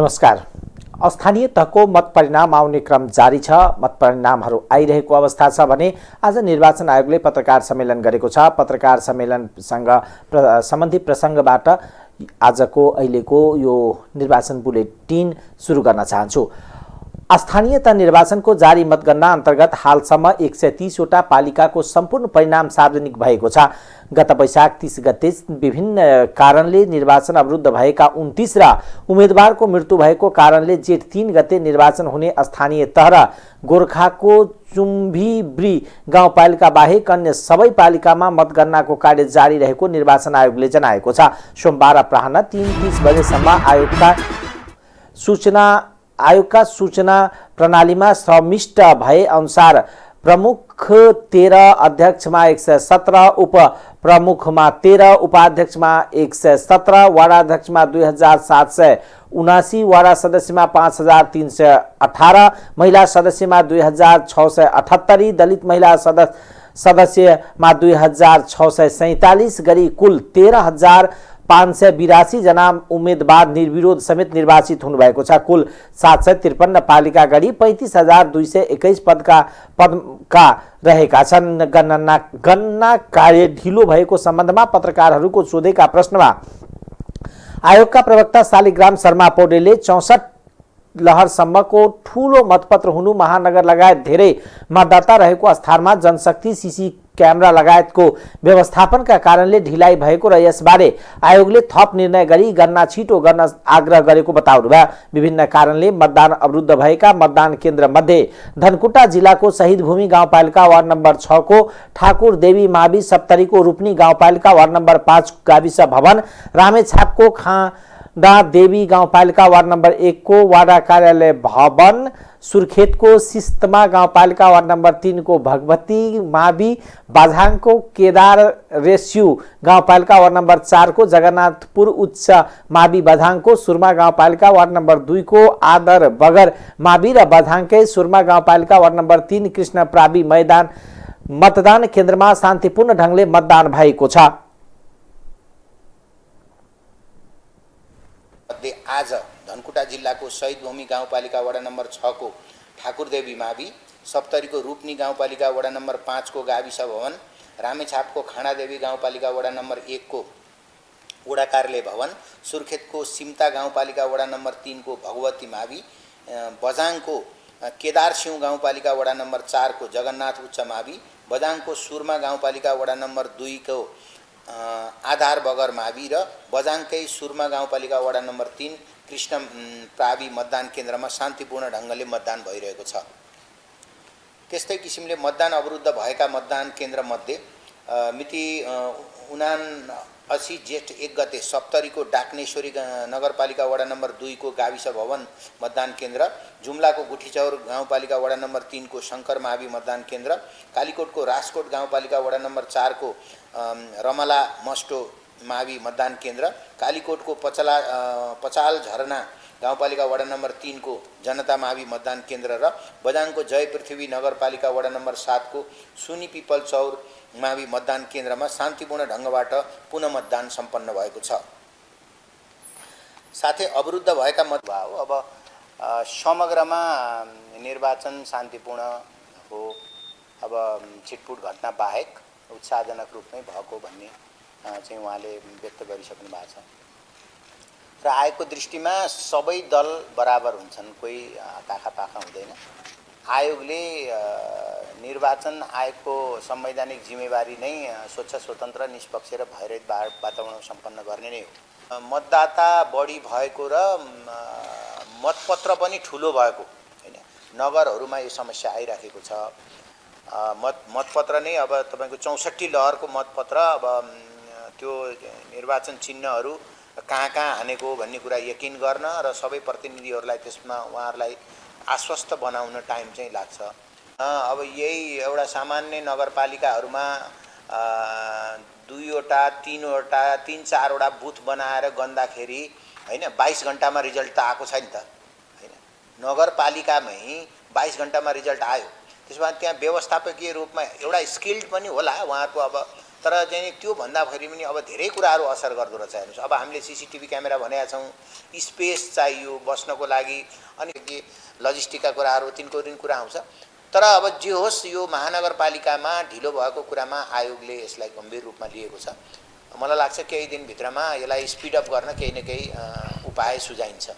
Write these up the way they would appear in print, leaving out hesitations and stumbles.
नमस्कार। स्थानीय तहको मत परिणाम आउने क्रम जारी छ। मत परिणामहरू आइरहेको अवस्था छ भने आज निर्वाचन आयोगले पत्रकार सम्मेलन गरेको छ। पत्रकार सम्मेलनसँग सम्बन्धित प्रसङ्गबाट आजको अहिलेको यो निर्वाचन बुलेटिन सुरु गर्न चाहन्छु। स्थानीय तह निर्वाचनको जारी मतगणना अन्तर्गत हालसम्म 130वटा पालिकाको सम्पूर्ण परिणाम सार्वजनिक भएको छ। गत वैशाख 30 गते विभिन्न कारणले निर्वाचन अवरुद्ध भएका 29 र उम्मेदवारको मृत्यु भएको कारणले जेठ 3 गते निर्वाचन हुने स्थानीय तह र गोरखाको चुम्भिब्री गाउँपालिका बाहेक अन्य सबै पालिकामा मतगणनाको कार्य जारी रहेको निर्वाचन आयोगले जनाएको छ। सोमबार अपराह्न 3:30 बजेसम्म आयोगका सूचना प्रणालीमा समिष्ट भए अनुसार प्रमुख 13, अध्यक्षमा 117, उप प्रमुखमा 13, उपाध्यक्षमा 117, वार्डाध्यक्षमा 2779, वार्ड सदस्यमा 5318, महिला सदस्यमा 2678, दलित महिला सदस्यमा 2647 गरी कुल 13,582 जना उम्मेदवार निर्विरोध समेत निर्वाचित हुनुभएको छ। कुल 753 पालिका गरी 35,221 पदका रहेका छन्। गणना कार्य ढिलो भएको सम्बन्धमा पत्रकारहरूको सोधेका प्रश्नमा आयोगका प्रवक्ता शालिग्राम शर्मा पौडेलले 64 लहरसम्मको ठूलो मतपत्र हुनु, महानगर लगायत धेरै मतदाता रहेको स्थानमा जनशक्ति सीसी क्यामेरा लगायतको व्यवस्थापनका कारणले ढिलाइ भएको र यसबारे आयोगले थप निर्णय गरी गणना छिटो गर्न आग्रह गरेको बताउनुभयो। विभिन्न कारणले मतदान अवरुद्ध भएका मतदान केन्द्र मध्ये धनकुटा जिल्लाको शहीद भूमि गाउँपालिका वार्ड नम्बर 6 को ठाकुर देवी मावि, सप्तरीको रूपनी गाउँपालिका वार्ड नम्बर 5 गाविस भवन, रामेछापको खाँडा देवी गाउँपालिका वार्ड नम्बर 1 को वाडा कार्यालय भवन, सुर्खेतको सिस्तमा गाउँपालिका वार्ड नम्बर 3 को भगवती मावि, बाझाङको केदार रेस्यु गाउँपालिका वार्ड नम्बर 4 को जगन्नाथपुर उच्च मावि, बझाङको सुरमा गाउँपालिका वार्ड नम्बर 2 को आदर बगर मावि र बझाङकै सुरमा गाउँपालिका वार्ड नम्बर 3 कृष्ण प्रावि मतदान केन्द्रमा शान्तिपूर्ण ढङ्गले मतदान भएको छ। आज धनकुटा जिल्लाको शहीद भूमि गाउँपालिका वडा नम्बर 6 को ठाकुरदेवी मावि, सप्तरीको रूपनी गाउँपालिका वडा नम्बर 5 को गाविस भवन, रामेछापको खाँडादेवी गाउँपालिका वडा नम्बर 1 को वडा कार्यालय भवन, सुर्खेतको सिमता गाउँपालिका वडा नम्बर 3 को भगवती मावि, बझाङको केदारसिंह गाउँपालिका वडा नम्बर 4 को जगन्नाथ उच्च मावि, बझाङको सुरमा गाउँपालिका वडा नम्बर 2 को आधार बगर मावि र बझाङकै सुरमा गाउँपालिका वडा नम्बर 3 कृष्ण प्रावि मतदान केन्द्रमा शान्तिपूर्ण ढङ्गले मतदान भइरहेको छ। त्यस्तै किसिमले मतदान अवरुद्ध भएका मतदान केन्द्र मध्ये मिति 79 जेठ 1 गते सप्तरीको डाक्नेश्वरी नगरपालिका वडा नम्बर 2 को गाविस भवन मतदान केन्द्र, जुम्लाको गुठीचौर गाउँपालिका वडा नम्बर 3 को शङ्कर मावि मतदान केन्द्र, कालीकोटको राजकोट गाउँपालिका वडा नम्बर 4 को रमला मस्टो मावि मतदान केन्द्र, कालीकोटको पचाल झरना गाउँपालिका वडा नम्बर 3 को जनता मावि मतदान केन्द्र र बझाङको जय पृथ्वी नगरपालिका वडा नम्बर 7 को सुनी पिपल चौर मावि मतदान केन्द्रमा शान्तिपूर्ण ढङ्गबाट पुनः मतदान सम्पन्न भएको छ। साथै अवरुद्ध भएका मतदान अब समग्रमा निर्वाचन शान्तिपूर्ण हो। अब छिटपुट घटना बाहेक उत्साहजनक रूपमै भएको भन्ने चाहिँ उहाँले व्यक्त गरिसक्नु भएको छ र आयोगको दृष्टिमा सबै दल बराबर हुन्छन्, कोही पाखा हुँदैन। आयोगले निर्वाचन आयोगको संवैधानिक जिम्मेवारी नै स्वच्छ, स्वतन्त्र, निष्पक्ष र भयरहित वातावरण सम्पन्न गर्ने नै हो। मतदाता बढी भएको र मतपत्र पनि ठुलो भएको हैन, नगरहरूमा यो समस्या आइराखेको छ। मतपत्र नै अब तपाईको 64 लहरको मतपत्र, अब त्यो निर्वाचन चिन्हहरू कहाँ हानेको भन्ने कुरा यकिन गर्न र सबै प्रतिनिधिहरूलाई त्यसमा उहाँहरूलाई आश्वस्त बनाउन टाइम चाहिँ लाग्छ। अब यही एउटा सामान्य नगरपालिकाहरूमा 2वटा 3वटा 3-4वटा बुथ बनाएर गन्दाखेरि हैन 22 घण्टामा रिजल्ट त आएको छैन त हैन। नगरपालिकामै 22 घण्टामा रिजल्ट आयो। त्यसमा त्यहाँ व्यवस्थापकीय रूपमा एउटा स्किल्ड पनि होला उहाँहरुको, अब तर चाहिँ त्यो भन्दाखेरि पनि अब धेरै कुराहरू असर गर्दो रहेछ हेर्नुहोस्। अब हामीले सीसीटीभी क्यामेरा भनेका छौँ, स्पेस चाहियो बस्नको लागि, अनि के लजिस्टिकका कुराहरू तिनको कुरा आउँछ। तर अब जे होस् यो महानगरपालिकामा ढिलो भएको कुरामा आयोगले यसलाई गम्भीर रूपमा लिएको छ। मलाई लाग्छ केही दिनभित्रमा यसलाई स्पिड अप गर्न केही न केही उपाय सुझाइन्छ।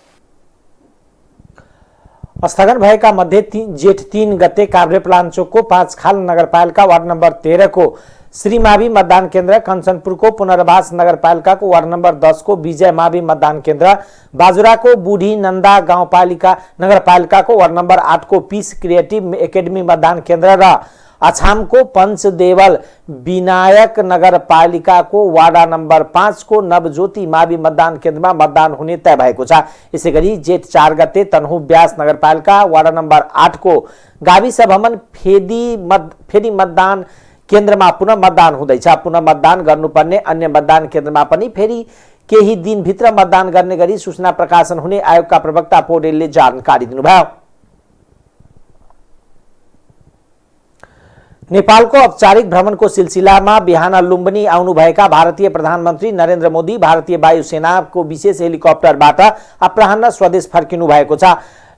स्थगन भएका मध्ये जेठ 3 गते काभ्रेपलाञ्चोकको 5 खाल नगरपालिका वार्ड नम्बर 13 को श्रीमावि मतदान केन्द्र, कञ्चनपुरको पुनर्वास नगरपालिकाको वार्ड नम्बर 10 को विजय मावि मतदान केन्द्र, बाजुराको बुढी नन्दा गाउँपालिका नगरपालिकाको वार्ड नम्बर 8 को पीस क्रिएटिभ एकेडमी मतदान केन्द्र र अछामको पञ्चदेवल विनायक नगरपालिकाको वाडा नम्बर 5 को नवज्योति मावि मतदान केन्द्रमा मतदान हुने तय भएको छ। यसैगरी जेठ 4 गते तनहु ब्यास नगरपालिका वाडा नम्बर 8 को गाविस भवन फेदी मतदान केन्द्रमा पुनः मतदान हुँदैछ। पुनः मतदान गर्नुपर्ने अन्य मतदान केन्द्रमा पनि फेरि केही दिनभित्र मतदान गर्ने गरी सूचना प्रकाशन हुने आयोगका प्रवक्ता पौडेलले जानकारी दिनुभयो। नेपालको औपचारिक भ्रमणको सिलसिलामा बिहान लुम्बिनी आउनुभएका भारतीय प्रधानमन्त्री नरेन्द्र मोदी भारतीय वायुसेनाको विशेष हेलिकप्टरबाट अपराह्न स्वदेश फर्किनु भएको छ।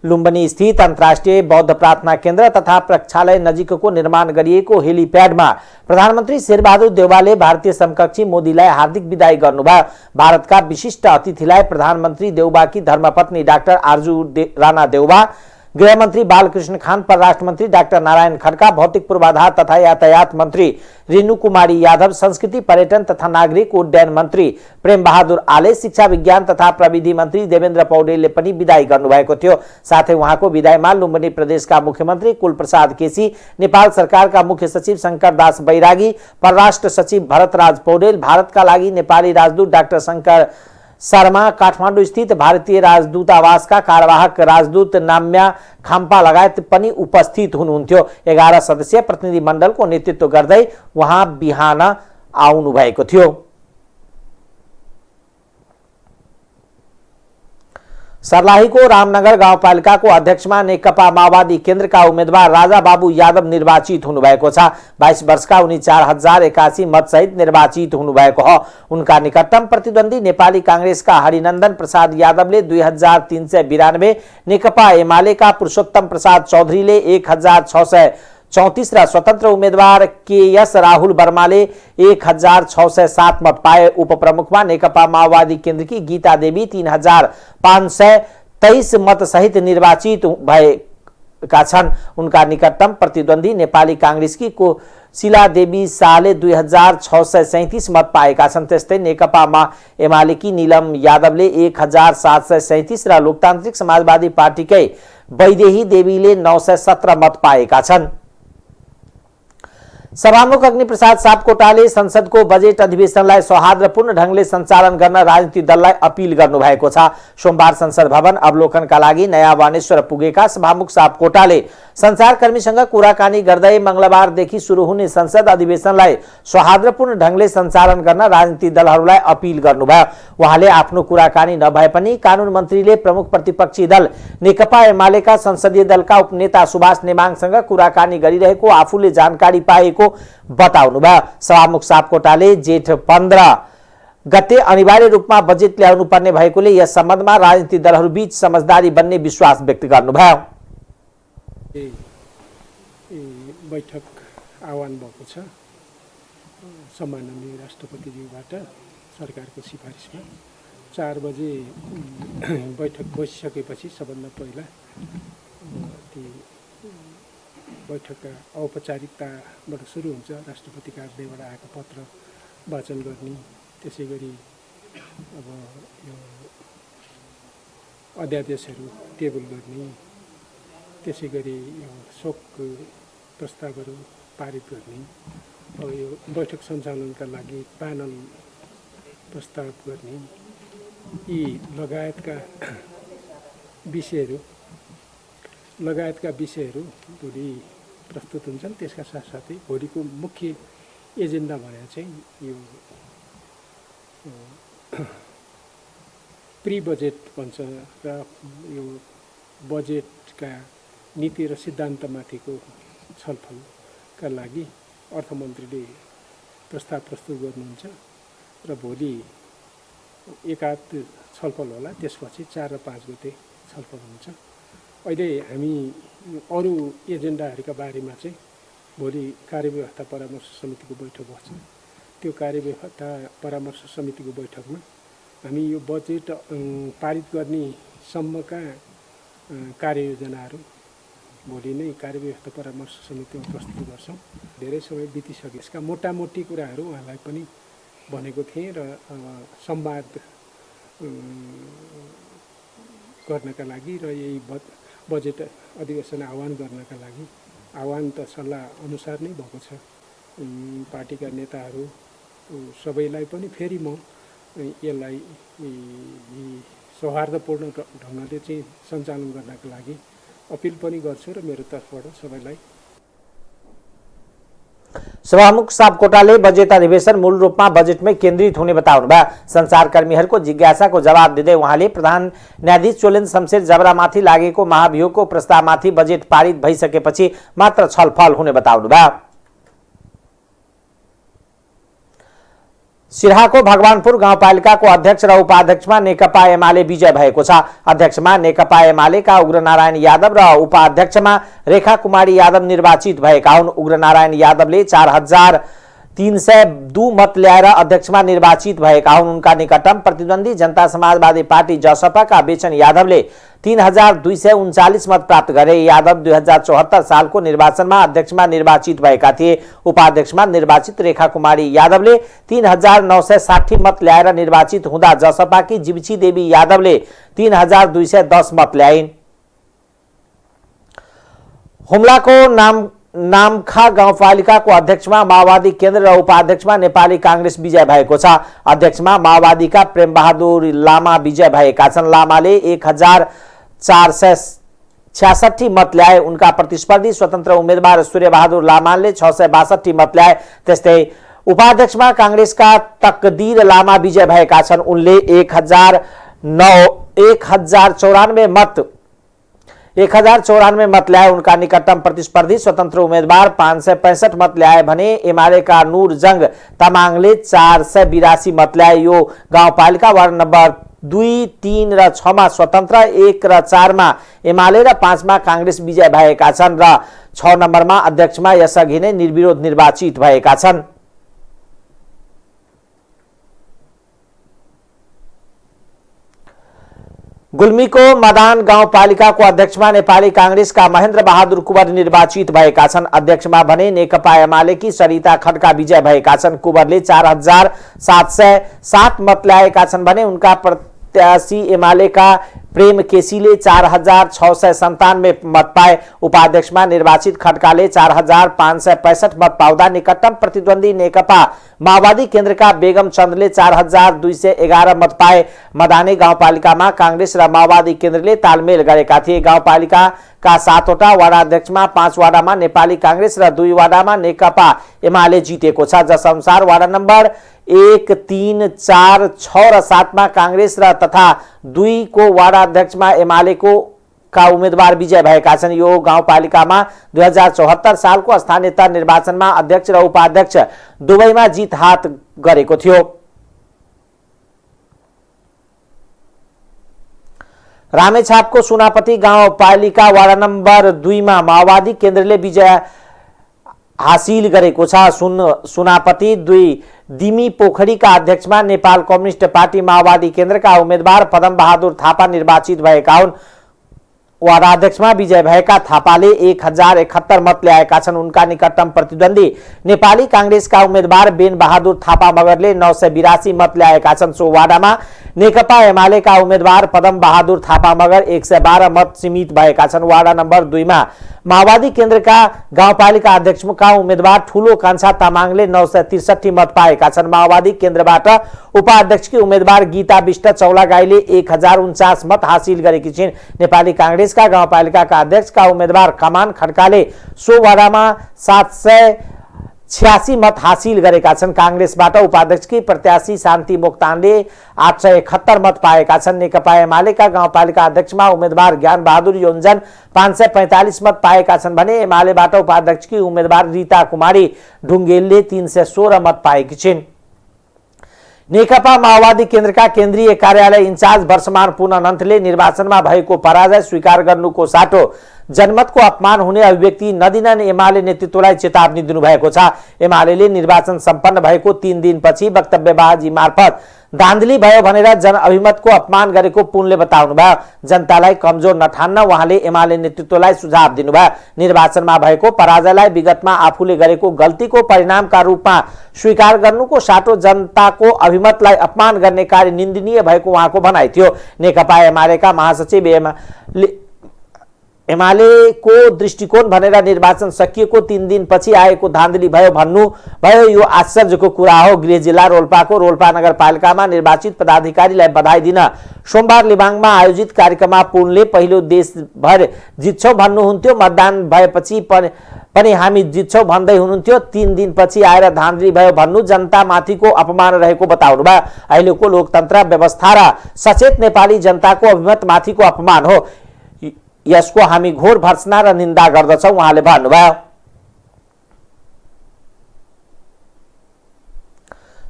लुम्बिनी स्थित अन्तर्राष्ट्रिय बौद्ध प्रार्थना केन्द्र तथा प्रेक्षालय नजिकको निर्माण गरिएको हेलिप्याडमा प्रधानमन्त्री शेरबहादुर देउवाले भारतीय समकक्षी मोदीलाई हार्दिक विदाई गर्नुभयो। भारतका विशिष्ट अतिथिलाई प्रधानमन्त्री देउवाकी धर्मपत्नी डाक्टर आरजू राणा देउवा, गृहमन्त्री बालकृष्ण खान, परराष्ट्र मन्त्री डाक्टर नारायण खड्का, भौतिक पूर्वाधार तथा यातायात मन्त्री रेणु कुमारी यादव, संस्कृति पर्यटन तथा नागरिक उड्डयन मन्त्री प्रेम बहादुर आले, शिक्षा विज्ञान तथा प्रविधि मन्त्री देवेन्द्र पौडेलले पनि विदाई गर्नुभएको थियो। साथै उहाँको विदाईमा लुम्बिनी प्रदेशका मुख्यमन्त्री कुलप्रसाद केसी, नेपाल सरकारका मुख्य सचिव शंकर दास बैरागी, परराष्ट्र सचिव भरतराज पौडेल, भारतका लागि नेपाली राजदूत डाक्टर शंकर शर्मा, काठमाडौँ स्थित भारतीय राजदूतावासका कार्यवाहक राजदूत नाम्या खाम्पा लगायत पनि उपस्थित हुनुहुन्थ्यो। 11 सदस्यीय प्रतिनिधि मण्डलको नेतृत्व गर्दै उहाँ बिहान आउनु भएको थियो। सर्लाहीको रामनगर गाउँपालिकाको अध्यक्षमा नेकपा माओवादी केन्द्रका उम्मेद्वार राजा बाबु यादव निर्वाचित हुनुभएको छ। 22 वर्षका उनी 4081 मतसहित निर्वाचित हुनुभएको हो। उनका निकटतम प्रतिद्वन्दी नेपाली कांग्रेसका हरिनन्दन प्रसाद यादवले 2392, नेकपा एमालेका पुरुषोत्तम प्रसाद चौधरीले 1634 र स्वतन्त्र उम्मेद्वार केएस राहुल वर्माले 1607 मत पाए। उपप्रमुखमा नेकपा माओवादी केन्द्रकी गीता देवी 3523 मत सहित निर्वाचित भएका छन्। उनका निकटतम प्रतिद्वन्दी नेपाली कांग्रेसकी शिला देवी शाहले 2637 मत पाएका छन्। त्यस्तै नेकपा एमालेकी नीलम यादवले 1737 र लोकतान्त्रिक समाजवादी पार्टीकै वैदेही देवीले 917 मत पाएका छन्। सभामुख अग्निप्रसाद सापकोटाले संसदको बजेट अधिवेशनलाई सौहार्दपूर्ण ढंगले सञ्चालन गर्न राजनीतिक दललाई अपील गर्नुभएको छ। सोमबार संसद भवन अवलोकनका लागि नयाँ वानेश्वर पुगेका सभामुख सापकोटाले सञ्चारकर्मीसँग कुराकानी गर्दै मंगलबारदेखि सुरु हुने संसद अधिवेशनलाई सौहार्दपूर्ण ढंगले सञ्चालन गर्न राजनीतिक दलहरूलाई अपील गर्नुभयो। उहाँले आफ्नो कुराकानी नभए पनि कानून मन्त्रीले प्रमुख प्रतिपक्षी दल नेकपा एमालेका संसदीय दलका उपनेता सुभाष नेमाङसँग कुराकानी गरिरहेको आफूले जानकारी पाएको बताउनुभयो। सभामुख सापकोटाले जेठ 15 गते अनिवार्य रूपमा बजेट ल्याउनु पर्ने भएकोले यस सम्बन्धमा राजनीतिक दलहरूबीच समझदारी बन्ने विश्वास व्यक्त गर्नुभयो। बैठक आह्वान भएको छ सम्माननीय राष्ट्रपतिज्यूबाट सरकारको सिफारिसमा। 4 बजे बैठक बसिसकेपछि सबभन्दा पहिला बैठकका औपचारिकताबाट सुरु हुन्छ। राष्ट्रपति कार्यालयबाट आएको पत्र वाचन गर्ने, त्यसै गरी अब यो अध्यादेशहरू टेबल गर्ने, त्यसै गरी यो शोक प्रस्तावहरू पारित गर्ने, अब यो बैठक सञ्चालनका लागि प्यानल प्रस्ताव गर्ने, यी लगायतका विषयहरू भोलि प्रस्तुत हुन्छन्। त्यसका साथसाथै भोलिको मुख्य एजेन्डा भनेर चाहिँ यो प्री बजेट भन्छ र यो बजेटका नीति र सिद्धान्तमाथिको छलफलका लागि अर्थमन्त्रीले प्रस्ताव प्रस्तुत गर्नुहुन्छ र भोलि एकात छलफल होला, त्यसपछि 4 र 5 गते छलफल हुन्छ। अहिले हामी अरू एजेन्डाहरूका बारेमा चाहिँ भोलि कार्यव्यवस्था परामर्श समितिको बैठक बस्छ। त्यो कार्यव्यवस्था परामर्श समितिको बैठकमा हामी यो बजेट पारित गर्ने सम्मका कार्ययोजनाहरू भोलि नै कार्यव्यवस्था परामर्श समितिमा प्रस्तुत गर्छौँ। धेरै समय बितिसक्यो, यसका मोटामोटी कुराहरू उहाँलाई पनि भनेको थिएँ र संवाद गर्नका लागि र यही बजेट अधिवेशन आह्वान गर्नका लागि आह्वान त सल्लाह अनुसार नै भएको छ। पार्टीका नेताहरू सबैलाई पनि फेरि म यसलाई सौहार्दपूर्ण ढङ्गले चाहिँ सञ्चालन गर्नका लागि अपिल पनि गर्छु र मेरो तर्फबाट सबैलाई। सभामुख सापकोटाले बजेट अधिवेशन मूल रूपमा बजेटमै केन्द्रित हुने बताउनुभयो। संचारकर्मीहरूको जिज्ञासाको जवाब दिँदै उहाँले प्रधान न्यायाधीश चोलेन्द्र शमशेर जबरामाथि लागेको महाभियोगको प्रस्तावमाथि बजेट पारित भइसकेपछि मात्र छलफल हुने बताउनुभयो। सिराहाको भगवानपुर गाउँपालिकाको अध्यक्ष र उपाध्यक्षमा नेकपा एमाले विजय भएको छ। अध्यक्षमा नेकपा एमालेका उग्रनारायण यादव र उपाध्यक्षमा रेखा कुमारी यादव निर्वाचित भएका हुन्। उग्रनारायण यादवले 4302 मत ल्याएर अध्यक्षमा निर्वाचित भएका हुन्। उनका निकटतम प्रतिद्वन्दी जनता समाजवादी पार्टी जसपाका बेचन यादवले 3239 मत प्राप्त गरे। यादव 2074 सालको निर्वाचनमा अध्यक्षमा निर्वाचित भएका थिए। उपाध्यक्षमा निर्वाचित रेखा कुमारी यादवले 3960 मत ल्याएर निर्वाचित हुँदा जसपाकी जीवछी देवी यादवले 3210 मत ल्याइन्। हुम्लाको नामखा गाउँपालिकाको अध्यक्षमा माओवादी केन्द्र र उपाध्यक्षमा नेपाली कांग्रेस विजय भएको छ। अध्यक्षमा माओवादीका प्रेमबहादुर लामा विजय भएका छन्। लामाले 1466 मत ल्याए। उनका प्रतिस्पर्धी स्वतन्त्र उम्मेदवार सूर्यबहादुर लामाले 662 मत ल्याए। त्यस्तै उपाध्यक्षमा कांग्रेसका तकदीर लामा विजय भएका छन्। उनले 1094 मत ल्याए। उनका निकटतम प्रतिस्पर्धी स्वतन्त्र उम्मेदवार 565 मत ल्याए भने एमालेका नूर जंग तामाङले 482 मत ल्याए। यो गाउँपालिका वार्ड नम्बर 2, 3 र 6 मा स्वतन्त्र, 1 र 4 मा एमाले र 5 मा कांग्रेस विजय भएका छन् र 6 नम्बरमा अध्यक्षमा यसअघि नै निर्विरोध निर्वाचित भएका छन्। गुल्मीको मदान गाउँपालिकाको अध्यक्षमा नेपाली कांग्रेसका महेन्द्र बहादुर कुँवर निर्वाचित भएका छन्। अध्यक्षमा भने नेकपा एमालेकी सरिता खड्का विजय भएका छन्। कुँवरले 4707 मत ल्याएका छन् भने उनका प्रत्याशी एमालेका प्रेम केसीले 4697 मत पाए। उपाध्यक्षमा निर्वाचित खड्काले 4565 मत पाउँदा निकटतम प्रतिद्वन्दी नेकपा माओवादी केन्द्रका बेगम चन्दले 4211 मत पाए। मदाने गाउँपालिकामा कांग्रेस र माओवादी केन्द्रले तालमेल गरेका थिए। गाउँपालिकाका 7 वटा वार्डाध्यक्षमा 5 वार्डामा नेपाली कांग्रेस र 2 वार्डामा नेकपा एमाले जितेको छ। जसअनुसार वार्ड नम्बर 1, 3, 4, 6 र 7 मा कांग्रेस र तथा 2 को वार्डाध्यक्षमा एमालेको का उम्मेदवार विजय भएका छन्। यो गाउँपालिकामा 2074 सालको स्थानीय तह निर्वाचनमा अध्यक्ष र उपाध्यक्ष दुवैमा जित हात गरेको थियो। रामेछापको सुनापति गाउँपालिका वार्ड नम्बर 2 मा माओवादी केन्द्रले विजय हासिल गरेको छ। सुनापति 2 दिमी पोखरीका अध्यक्षमा नेपाल कम्युनिस्ट पार्टी माओवादी केन्द्रका उम्मेदवार पदम बहादुर थापा निर्वाचित भएका हुन्। वार्डाध्यक्षमा विजय भएका थापाले 1071 मत ल्याएका छन्। उनका निकटतम प्रतिद्वन्दी नेपाली कांग्रेसका उम्मेदवार बेन बहादुर थापा मगरले 982 मत ल्याएका छन्। सो वार्डमा नेकपा एमालेका उम्मेदवार पदम बहादुर थापा मगर 112 मत सीमित भएका छन्। वार्ड नम्बर 2 मा माओवादी केन्द्रका गाउँपालिका अध्यक्षका उम्मेदवार ठुलो कान्छा तामाङले 963 मत पाएका छन्। माओवादी केन्द्रबाट उपाध्यक्षकी उम्मेदवार गीता विष्ट चौलागाईले 1049 मत हासिल गरेकी छिन्। नेपाली कांग्रेसका गाउँपालिकाका अध्यक्षका उम्मेदवार कमान खड्काले सो वार्डमा 86 मत हासिल गरेका छन्। कांग्रेसबाट उपाध्यक्षकी प्रत्याशी शान्ति मोक्तानले 871 मत पाएका छन्। नेकपा एमालेका गाउँपालिका अध्यक्षमा उम्मेदवार ज्ञान बहादुर योन्जन 545 मत पाएका छन् भने एमालेबाट उपाध्यक्षकी उम्मेदवार रीता कुमारी ढुङ्गेलले 316 मत पाएकी छिन्। नेकपा माओवादी केन्द्रका केन्द्रीय कार्यालय इन्चार्ज वर्षमान पुननन्तले निर्वाचनमा भएको पराजय स्वीकार गर्नुको साटो जनमतको अपमान हुने अभिव्यक्ति नदिन एमाले नेतृत्वलाई चेतावनी दिनुभएको छ। एमालेले निर्वाचन सम्पन्न भएको 3 दिनपछि वक्तव्यबाजी मार्फत धान्धली भयो भनेर जनअभिमतको अपमान गरेको पुनले बताउनुभयो। जनतालाई कमजोर नठान्न उहाँले एमाले नेतृत्वलाई सुझाव दिनुभयो। निर्वाचनमा भएको पराजयलाई विगतमा आफूले गरेको गल्तीको परिणामका रूपमा स्वीकार गर्नुको साटो जनताको अभिमतलाई अपमान गर्ने कार्य निन्दनीय भएको उहाँको भनाइ थियो। नेकपा एमालेका महासचिव एमालेको दृष्टिकोण भनेर निर्वाचन सकिएको 3 दिनपछि आएको धान्धली भयो भन्नुभयो। यो आश्चर्यको कुरा हो। गृह जिल्ला रोल्पाको रोल्पा नगरपालिकामा निर्वाचित पदाधिकारीलाई बधाई दिन सोमबार लिबाङमा आयोजित कार्यक्रममा पुनले पहिलो देशभर जित्छौं भन्नुहुन्थ्यो, मतदान भएपछि पनि हामी जित्छौं भन्दै हुनुहुन्थ्यो। 3 दिनपछि आएर धान्धली भयो भन्नु जनतामाथिको अपमान रहेको बताउनुभयो। अहिलेको लोकतन्त्र व्यवस्था र सचेत नेपाली जनताको अभिमतमाथिको अपमान हो, यसको हामी घोर भर्त्सना र निन्दा गर्दछौं उहाँले भन्नुभयो।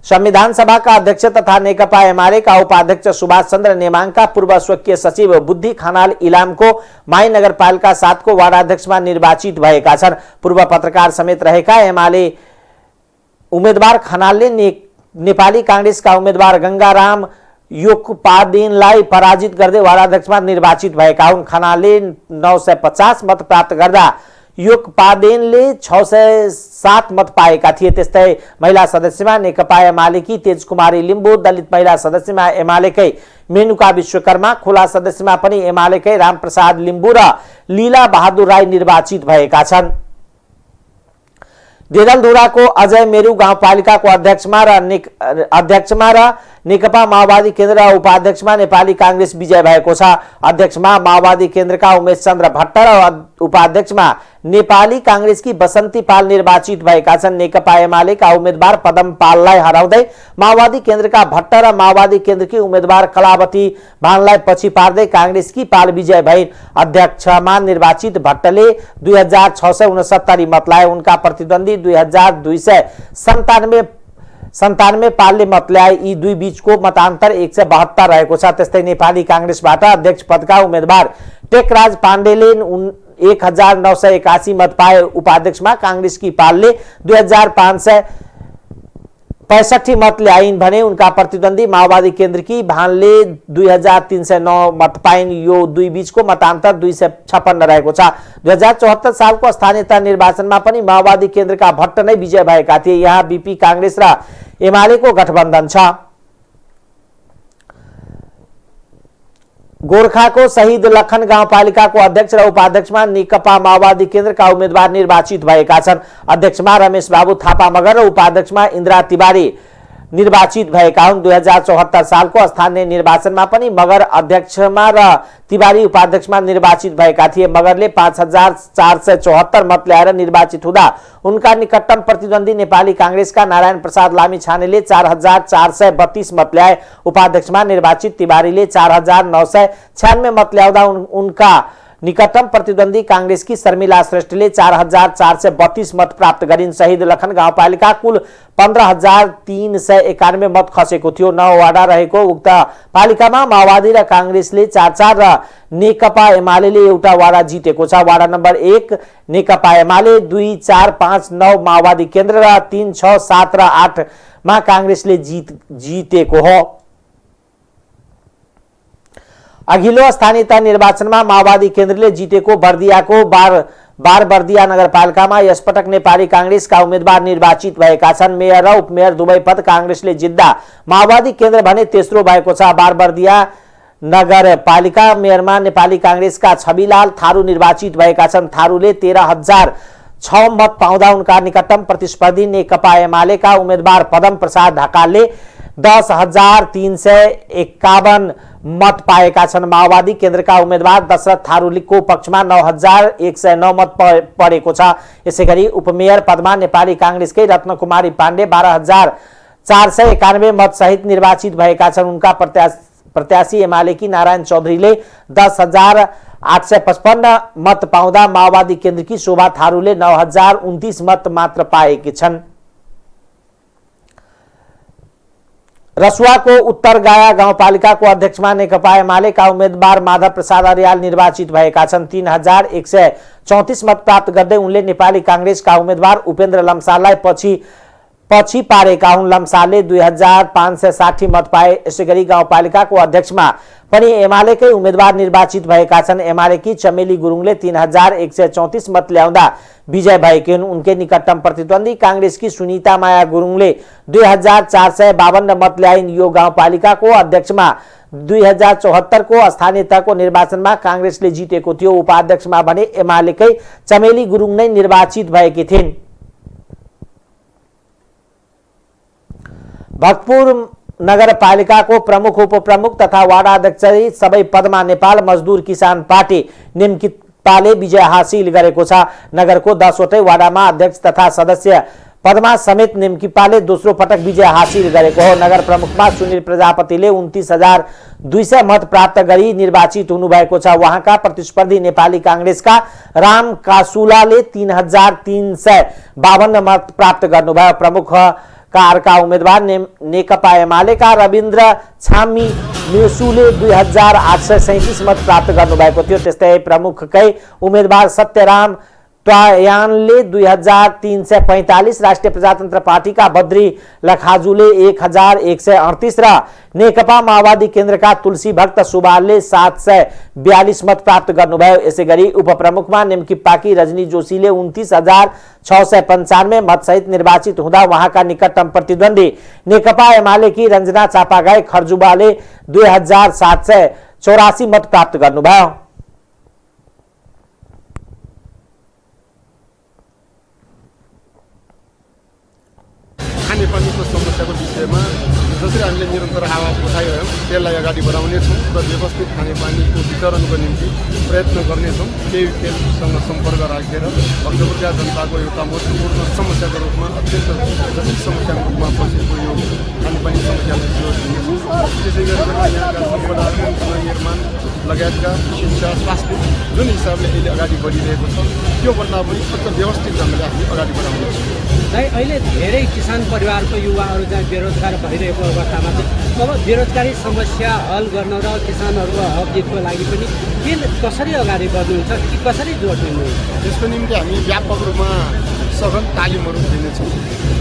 संविधान सभाका अध्यक्ष तथा नेकपा एमालेका उपाध्यक्ष सुभाष चन्द्र नेमाङका पूर्व स्वकीय सचिव बुद्धि खनाल इलामको माई नगरपालिका 7 को वार्डाध्यक्षमा निर्वाचित भएका छन्। पूर्व पत्रकार समेत रहेका एमाले उम्मेदवार खनालले नेपाली कांग्रेसका उम्मेदवार गंगाराम योगपादेनलाई पराजित गर्दै वार्डाध्यक्षमा निर्वाचित भएका हुन्। खनालले 950 मत प्राप्त गर्दा योगपादेनले 607 मत पाएका थिए। त्यस्तै महिला सदस्यमा नेकपा एमालेकी तेजकुमारी लिम्बू, दलित महिला सदस्यमा एमालेकै मेनुका विश्वकर्मा, खुला सदस्यमा पनि एमालेकै रामप्रसाद लिम्बू र लीला बहादुर राई निर्वाचित भएका छन्। डेडलधुराको अजय मेरु गाउँपालिकाको अध्यक्षमा र नेकपा माओवादी केन्द्र र उपाध्यक्षमा नेपाली कांग्रेस विजय भएको छ। अध्यक्षमा माओवादी केन्द्रका उमेश चन्द्र भट्ट र उपाध्यक्षमा नेपाली कांग्रेसकी बसन्ती पाल निर्वाचित भएका छन्। नेकपा एमालेका उम्मेदवार पदम पाललाई हराउँदै माओवादी केन्द्रका भट्ट र माओवादी केन्द्रकी उम्मेदवार कलावती भानलाई पछि पार्दै कांग्रेसकी पाल विजय भइन्। अध्यक्षमा निर्वाचित भट्टले 2669 मत लाए। उनका प्रतिद्वन्दी 2297 पालले मत ल्याए। यी दुई बीचको मतान्तर 172 रहेको छ। त्यस्तै नेपाली कांग्रेसबाट अध्यक्ष पदका उम्मेदवार टेकराज पाण्डेले 1981 मत पाए। उपाध्यक्षमा कांग्रेसकी पालले 2565 मत ल्याइन् भने उनका प्रतिद्वन्दी माओवादी केन्द्रकी भानले 2309 मत पाइन्। यो दुई बीचको मतान्तर 256 रहेको छ। 2074 सालको स्थानीयता निर्वाचनमा पनि माओवादी केन्द्रका भट्ट नै विजय भएका थिए। यहाँ बीपी कांग्रेस र एमालेको गठबन्धन छ। गोरखाको शहीद लखन गाउँपालिकाको अध्यक्ष र उपाध्यक्षमा नेकपा माओवादी केन्द्रका उम्मेदवार निर्वाचित भएका छन्। अध्यक्षमा रमेश बाबु थापा मगर र उपाध्यक्षमा इन्द्रा तिवारी निर्वाचित भएका हुन्। 2074 सालको स्थानीय निर्वाचनमा पनि मगर अध्यक्षमा र तिवारी उपाध्यक्षमा निर्वाचित भएका थिए। मगरले 5474 मत ल्याएर निर्वाचित हुँदा उनका निकटतम प्रतिद्वन्दी नेपाली कांग्रेसका नारायण प्रसाद लामिछानेले 4432 मत ल्याए। उपाध्यक्षमा निर्वाचित तिवारीले 4996 मत ल्याउँदा उनका निकटतम प्रतिद्वन्दी कांग्रेसकी शर्मिला श्रेष्ठले 4432 मत प्राप्त गरिन्। शहीद लखन गाउँपालिका कुल 15391 मत खसेको थियो। 9 वार्डा रहेको उक्त पालिकामा माओवादी र कांग्रेसले 4-4 र नेकपा एमालेले एउटा वार्डा जितेको छ। वार्डा नम्बर 1 नेकपा एमाले, 2, 4, 5, 9 माओवादी केन्द्र र 3, 6, 7 र 8 मा कांग्रेसले जितेको हो। अघिल्लो स्थानीयता निर्वाचनमा माओवादी केन्द्रले जितेको बर्दियाको बारबर्दिया नगरपालिकामा यसपटक नेपाली कांग्रेसका उम्मेदवार निर्वाचित भएका छन्। मेयर र उपमेयर दुवै पद कांग्रेसले जित्दा माओवादी केन्द्र भने तेस्रो भएको छ। बारबर्दिया नगरपालिका मेयरमा नेपाली कांग्रेसका छविलाल थारू निर्वाचित भएका छन्। थारूले 13006 मत पाउँदा उनका निकटतम प्रतिस्पर्धी नेकपा एमालेका उम्मेदवार पदम प्रसाद ढकालले 10351 मत पाएका छन्। माओवादी केन्द्रका उम्मेदवार दशरथ थारूको पक्षमा 9109 मत परेको छ। यसैगरी उपमेयर पदमा नेपाली कांग्रेसकै रत्नकुमारी पाण्डे 12491 मत सहित निर्वाचित भएका छन्। उनका प्रत्याशी एमालेकी नारायण चौधरीले 10,855 मत पाउँदा माओवादी केन्द्रकी शोभा थारूले 9029 मत मात्र पाएकी छन्। रसुवाको उत्तर गाया गाउँपालिकाको अध्यक्षमा नेकपा एमालेका उम्मेदवार माधव प्रसाद अर्याल निर्वाचित भएका छन्। 3134 मत प्राप्त गर्दै उनले नेपाली कांग्रेसका उम्मेदवार उपेन्द्र लम्साललाई पछि पारेका हुन्। लम्सालले 2560 मत पाए। यसैगरी गाउँपालिकाको अध्यक्षमा पनि एमालेकै उम्मेदवार निर्वाचित भएका छन्। एमालेकी चमेली गुरुङले 3134 मत ल्याउँदा विजय भएकी हुन्। उनके निकटतम प्रतिद्वन्दी कांग्रेसकी सुनीता माया गुरुङले 2452 मत ल्याइन्। यो गाउँपालिकाको अध्यक्षमा 2074 को स्थानीय तहको निर्वाचनमा कांग्रेसले जितेको थियो। उपाध्यक्षमा भने एमालेकै चमेली गुरुङ नै निर्वाचित भएकी थिइन्। भक्तपुर नगरपालिकाको प्रमुख उपप्रमुख तथा वार्ड अध्यक्ष सबै पदमा नेपाल मजदुर किसान पार्टी निम्किपाले विजय हासिल गरेको छ। नगरको 10 वटै वार्डमा अध्यक्ष तथा सदस्य पदमा समेत निम्किपाले दोस्रो पटक विजय हासिल गरेको हो। नगर प्रमुखमा सुनिल प्रजापतिले 29,200 मत प्राप्त गरी निर्वाचित हुनुभएको छ। उहाँका प्रतिस्पर्धी नेपाली कांग्रेसका राम कासुलाले 3,352 मत प्राप्त गर्नुभयो। प्रमुख कारका उम्मेदवार नेकपा एमालेका रविन्द्र छामी मेसुले 2837 मत प्राप्त गर्नुभएको थियो। त्यस्तै प्रमुखकै उम्मेदवार सत्यराम त्वायानले 2345, राष्ट्रिय प्रजातन्त्र पार्टीका बद्री लखाजुले 1138 र नेकपा माओवादी केन्द्रका तुलसी भक्त सुबालले 742 मत प्राप्त गर्नुभयो। यसैगरी उपप्रमुखमा निम्किपाकी रजनी जोशीले 29,695 मत सहित निर्वाचित हुँदा उहाँका निकटतम प्रतिद्वन्दी नेकपा एमालेकी रञ्जना चापागाई खर्जुबाले 2784 मत प्राप्त गर्नुभयो। खानेपानीको समस्याको विषयमा जसरी हामीले निरन्तर आवाज उठाइरह्यौँ त्यसलाई अगाडि बढाउनेछौँ र व्यवस्थित खानेपानीको वितरणको निम्ति प्रयत्न गर्नेछौँ। केही केन्द्रसँग सम्पर्क राखेर भक्तपुरका जनताको एउटा महत्त्वपूर्ण समस्याको रूपमा अत्यन्त जटिल समस्याको रूपमा बसेको यो खानेपानी समस्यालाई जोड दिनेछौँ। त्यसै गरी यहाँका सम्पदाहरू निर्माण लगायतका शिक्षा स्वास्थ्य जुन हिसाबले अहिले अगाडि बढिरहेको छ त्योभन्दा पनि अझ व्यवस्थित ढङ्गले हामी अगाडि बढाउनेछौँ। अहिले धेरै किसान परिवारको युवाहरू चाहिँ बेरोजगार भइरहेको अवस्थामा चाहिँ अब बेरोजगारी समस्या हल गर्न र किसानहरूको हक जितको लागि पनि के कसरी अगाडि बढ्नुहुन्छ कि कसरी जोड दिनुहुन्छ? त्यसको निम्ति हामी व्यापक रूपमा सघन तालिमहरू दिनेछौँ।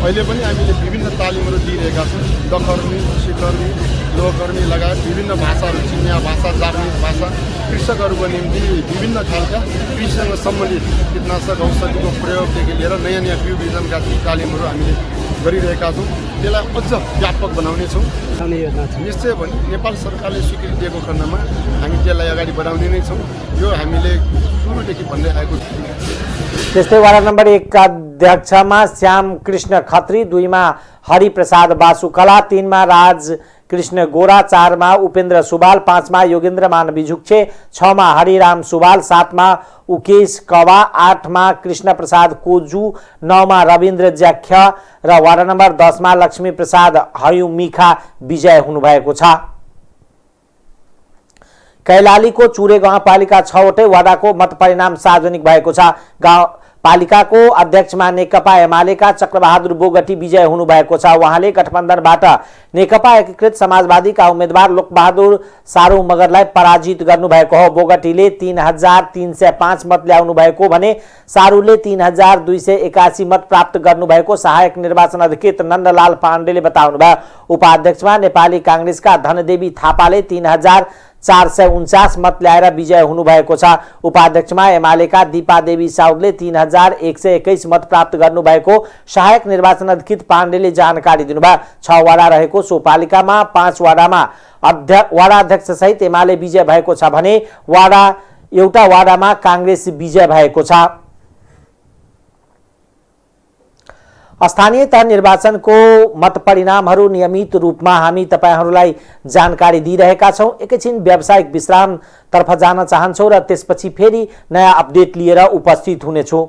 अहिले पनि हामीले विभिन्न तालिमहरू दिइरहेका छौँ। दखर्मी, सिकर्मी, लोहकर्मी लगायत विभिन्न भाषाहरू, चिनिया भाषा, जापानिज भाषा, कृषकहरूको निम्ति विभिन्न खालका कृषिसँग सम्बन्धित कीटनाशक औषधिको प्रयोगदेखि लिएर नयाँ नयाँ बिउ बिजनका तालिमहरू हामीले गरिरहेका छौँ। त्यसलाई अझ व्यापक बनाउनेछौँ। निश्चय पनि नेपाल सरकारले स्वीकृति दिएको खण्डमा हामी त्यसलाई अगाडि बढाउने नै छौँ। यो हामीले सुरुदेखि भन्दै आएको छौँ। त्यस्तै वार्ड नम्बर 1 का अध्यक्षमा श्याम कृष्ण खत्री, 2 मा हरिप्रसाद बासुकला, 3 मा राज कृष्ण गोरा, 4 मा उपेन्द्र सुबाल, 5 मा योगेन्द्र मान बिजुक्छे, 6 मा हरिराम सुबाल, 7 मा उकेश कवा, 8 मा कृष्ण प्रसाद कोजू, 9 मा रविन्द्र ज्याख्य र वार्ड नम्बर 10 मा लक्ष्मी प्रसाद हयुमिखा विजय हुनुभएको छ। कैलालीको चुरे गाउँपालिका 6 वटै वडाको मत परिणाम सार्वजनिक भएको छ। गाउँपालिकाको अध्यक्षमा नेकपा एमालेका चक्रबहादुर बोगटी विजय हुनुभएको छ। उहाँले गठबन्धनबाट नेकपा एकीकृत समाजवादीका उम्मेदवार लोकबहादुर सारू मगरलाई पराजित गर्नुभएको हो। बोगटीले 3,305 मत ल्याउनु भएको भने सारूले 3,281 मत प्राप्त गर्नुभएको सहायक निर्वाचन अधिकृत नन्दलाल पाण्डेले बताउनुभयो। उपाध्यक्षमा नेपाली कांग्रेसका धनदेवी थापाले 3,449 मत ल्याएर विजय हुनुभएको छ। उपाध्यक्षमा एमालेका दीपादेवी साउदले 3,121 मत प्राप्त गर्नुभएको सहायक निर्वाचन अधिकृत पाण्डेले जानकारी दिनुभयो। 6 वडा रहेको सो पालिकामा 5 वडामा वडाध्यक्ष सहित एमाले विजय भएको छ भने एउटा वडामा कांग्रेस विजय भएको छ। स्थानीय तह निर्वाचनको मत परिणामहरू नियमित रूपमा हामी तपाईहरूलाई जानकारी दिइरहेका छौँ। एकैछिन व्यावसायिक विश्रामतर्फ जान चाहन्छौँ र त्यसपछि फेरि नयाँ अपडेट लिएर उपस्थित हुनेछौँ।